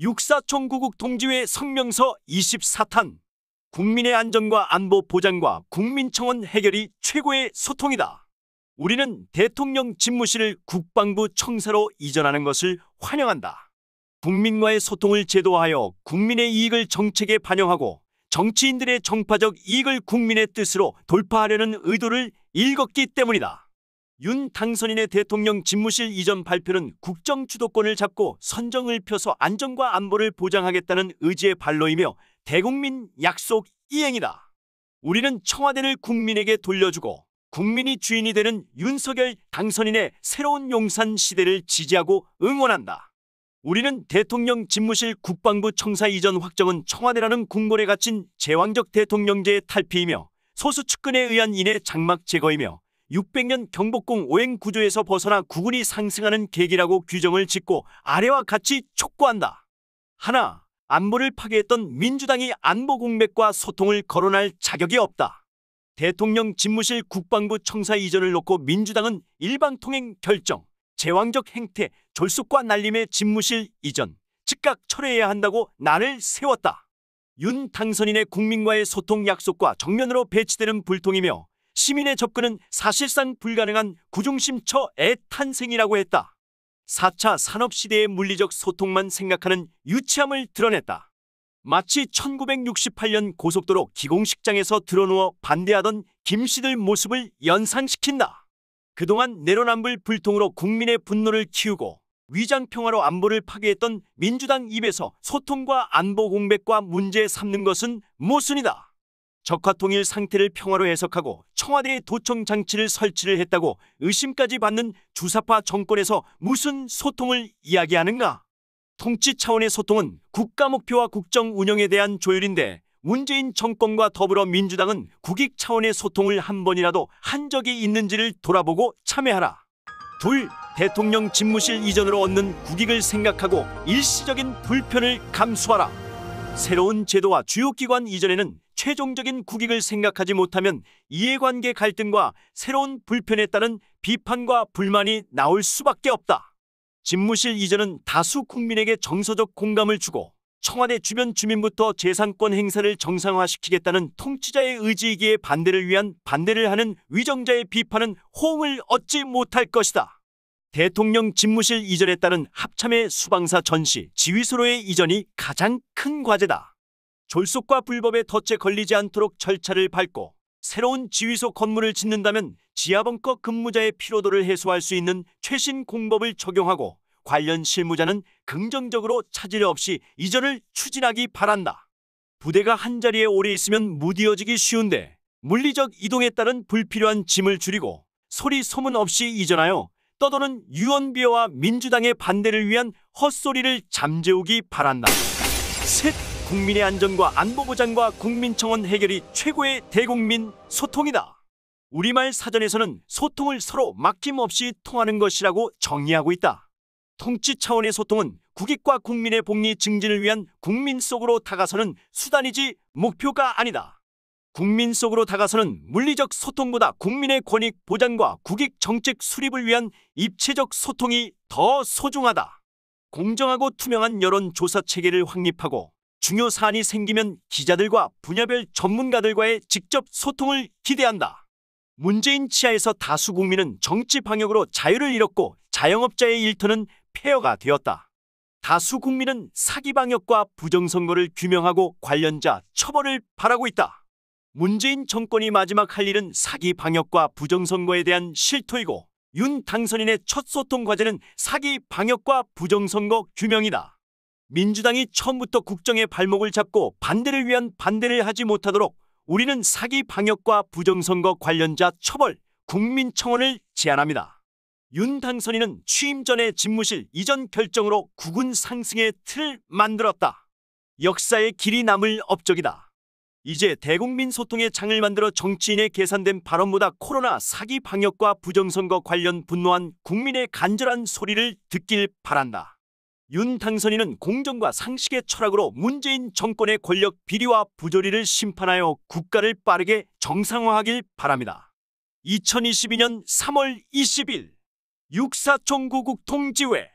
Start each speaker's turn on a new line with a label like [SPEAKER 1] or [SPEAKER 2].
[SPEAKER 1] 6.4총구국 동지회 성명서 24탄. 국민의 안전과 안보 보장과 국민청원 해결이 최고의 소통이다. 우리는 대통령 집무실을 국방부 청사로 이전하는 것을 환영한다. 국민과의 소통을 제도화하여 국민의 이익을 정책에 반영하고 정치인들의 정파적 이익을 국민의 뜻으로 돌파하려는 의도를 일컫기 때문이다. 윤 당선인의 대통령 집무실 이전 발표는 국정 주도권을 잡고 선정을 펴서 안전과 안보를 보장하겠다는 의지의 발로이며 대국민 약속 이행이다. 우리는 청와대를 국민에게 돌려주고 국민이 주인이 되는 윤석열 당선인의 새로운 용산 시대를 지지하고 응원한다. 우리는 대통령 집무실 국방부 청사 이전 확정은 청와대라는 궁궐에 갇힌 제왕적 대통령제의 탈피이며 소수 측근에 의한 인해 장막 제거이며 600년 경복궁 오행 구조에서 벗어나 국운이 상승하는 계기라고 규정을 짓고 아래와 같이 촉구한다. 하나, 안보를 파괴했던 민주당이 안보 공백과 소통을 거론할 자격이 없다. 대통령 집무실 국방부 청사 이전을 놓고 민주당은 일방통행 결정, 제왕적 행태, 졸속과 날림의 집무실 이전, 즉각 철회해야 한다고 난을 세웠다. 윤 당선인의 국민과의 소통 약속과 정면으로 배치되는 불통이며 시민의 접근은 사실상 불가능한 구중심처의 탄생이라고 했다. 4차 산업시대의 물리적 소통만 생각하는 유치함을 드러냈다. 마치 1968년 고속도로 기공식장에서 드러누워 반대하던 김씨들 모습을 연상시킨다. 그동안 내로남불 불통으로 국민의 분노를 키우고 위장평화로 안보를 파괴했던 민주당 입에서 소통과 안보 공백과 문제 삼는 것은 모순이다. 적화통일 상태를 평화로 해석하고 청와대에 도청 장치를 설치를 했다고 의심까지 받는 주사파 정권에서 무슨 소통을 이야기하는가? 통치 차원의 소통은 국가 목표와 국정 운영에 대한 조율인데 문재인 정권과 더불어 민주당은 국익 차원의 소통을 한 번이라도 한 적이 있는지를 돌아보고 참여하라. 둘, 대통령 집무실 이전으로 얻는 국익을 생각하고 일시적인 불편을 감수하라. 새로운 제도와 주요 기관 이전에는 최종적인 국익을 생각하지 못하면 이해관계 갈등과 새로운 불편에 따른 비판과 불만이 나올 수밖에 없다. 집무실 이전은 다수 국민에게 정서적 공감을 주고 청와대 주변 주민부터 재산권 행사를 정상화시키겠다는 통치자의 의지이기에 반대를 위한 반대를 하는 위정자의 비판은 호응을 얻지 못할 것이다. 대통령 집무실 이전에 따른 합참의 수방사 전시, 지휘소로의 이전이 가장 큰 과제다. 졸속과 불법에 덫에 걸리지 않도록 절차를 밟고 새로운 지휘소 건물을 짓는다면 지하벙커 근무자의 피로도를 해소할 수 있는 최신 공법을 적용하고 관련 실무자는 긍정적으로 차질 없이 이전을 추진하기 바란다. 부대가 한자리에 오래 있으면 무디어지기 쉬운데 물리적 이동에 따른 불필요한 짐을 줄이고 소리 소문 없이 이전하여 떠도는 유언비어와 민주당의 반대를 위한 헛소리를 잠재우기 바란다. 셋, 국민의 안전과 안보 보장과 국민청원 해결이 최고의 대국민 소통이다. 우리말 사전에서는 소통을 서로 막힘없이 통하는 것이라고 정의하고 있다. 통치 차원의 소통은 국익과 국민의 복리 증진을 위한 국민 속으로 다가서는 수단이지 목표가 아니다. 국민 속으로 다가서는 물리적 소통보다 국민의 권익 보장과 국익 정책 수립을 위한 입체적 소통이 더 소중하다. 공정하고 투명한 여론조사 체계를 확립하고 중요 사안이 생기면 기자들과 분야별 전문가들과의 직접 소통을 기대한다. 문재인 치하에서 다수 국민은 정치 방역으로 자유를 잃었고 자영업자의 일터는 폐허가 되었다. 다수 국민은 사기 방역과 부정선거를 규명하고 관련자 처벌을 바라고 있다. 문재인 정권이 마지막 할 일은 사기 방역과 부정선거에 대한 실토이고 윤 당선인의 첫 소통 과제는 사기 방역과 부정선거 규명이다. 민주당이 처음부터 국정의 발목을 잡고 반대를 위한 반대를 하지 못하도록 우리는 사기 방역과 부정선거 관련자 처벌, 국민청원을 제안합니다. 윤 당선인은 취임 전에 집무실 이전 결정으로 국운 상승의 틀을 만들었다. 역사의 길이 남을 업적이다. 이제 대국민 소통의 장을 만들어 정치인의 계산된 발언보다 코로나 사기 방역과 부정선거 관련 분노한 국민의 간절한 소리를 듣길 바란다. 윤 당선인은 공정과 상식의 철학으로 문재인 정권의 권력 비리와 부조리를 심판하여 국가를 빠르게 정상화하길 바랍니다. 2022년 3월 20일 6.4총구국 동지회